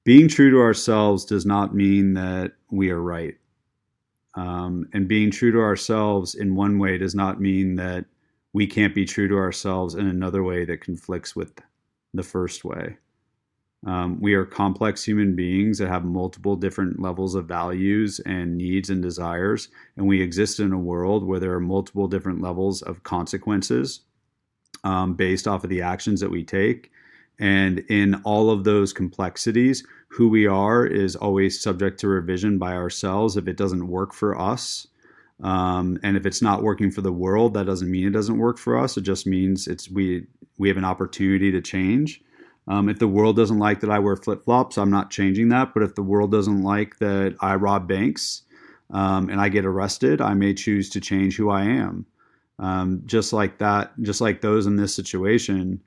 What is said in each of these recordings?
being true to ourselves does not mean that we are right. And being true to ourselves in one way does not mean that we can't be true to ourselves in another way that conflicts with the first way. We are complex human beings that have multiple different levels of values and needs and desires. And we exist in a world where there are multiple different levels of consequences based off of the actions that we take. And in all of those complexities, who we are is always subject to revision by ourselves if it doesn't work for us. And if it's not working for the world, that doesn't mean it doesn't work for us. It just means we have an opportunity to change. If the world doesn't like that I wear flip-flops, I'm not changing that. But if the world doesn't like that I rob banks and I get arrested, I may choose to change who I am. Just like that, just like those in this situation,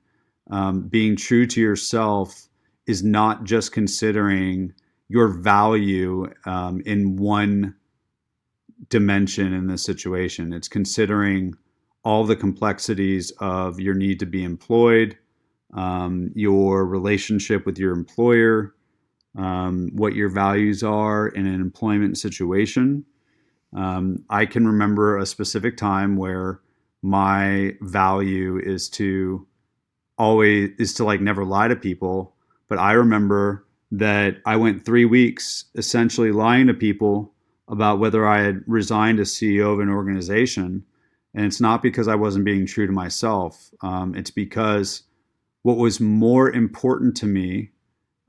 being true to yourself is not just considering your value in one dimension in this situation. It's considering all the complexities of your need to be employed, your relationship with your employer, what your values are in an employment situation. I can remember a specific time where my value is to like never lie to people. But I remember that I went 3 weeks essentially lying to people about whether I had resigned as CEO of an organization. And it's not because I wasn't being true to myself. It's because what was more important to me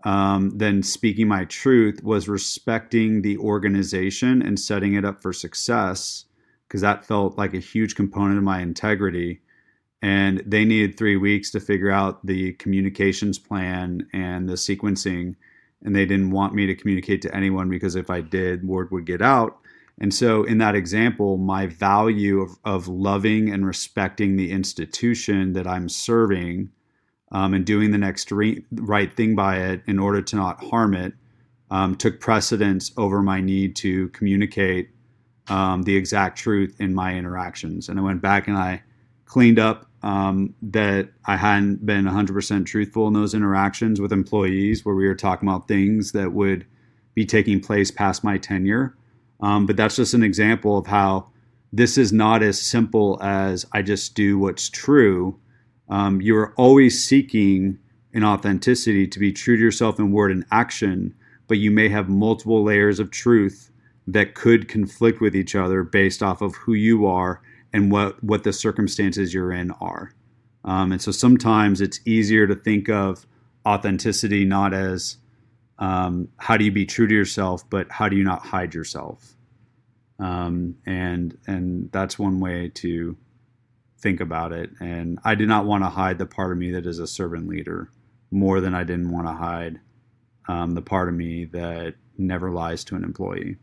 than speaking my truth was respecting the organization and setting it up for success, because that felt like a huge component of my integrity. And they needed 3 weeks to figure out the communications plan and the sequencing. And they didn't want me to communicate to anyone because if I did, word would get out. And so in that example, my value of loving and respecting the institution that I'm serving and doing the next right thing by it in order to not harm it took precedence over my need to communicate the exact truth in my interactions. And I went back and I cleaned up that I hadn't been 100% truthful in those interactions with employees where we were talking about things that would be taking place past my tenure. But that's just an example of how this is not as simple as I just do what's true. You're always seeking an authenticity to be true to yourself in word and action, but you may have multiple layers of truth that could conflict with each other based off of who you are and what the circumstances you're in are. And so sometimes it's easier to think of authenticity not as how do you be true to yourself, but how do you not hide yourself? And that's one way to think about it. And I did not want to hide the part of me that is a servant leader more than I didn't want to hide the part of me that never lies to an employee.